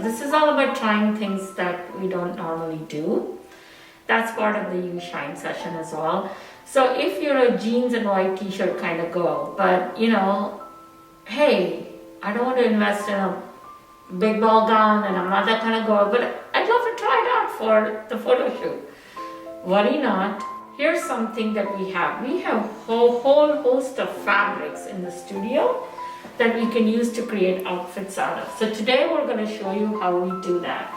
this is all about trying things that we don't normally do. That's part of the You Shine session as well. So if you're a jeans and white t-shirt kind of girl, but you know, hey, I don't want to invest in a big ball gown and I'm not that kind of girl, but I'd love to try it out for the photo shoot. Worry not. Here's something that we have. We have a whole host of fabrics in the studio that we can use to create outfits out of. So today we're going to show you how we do that.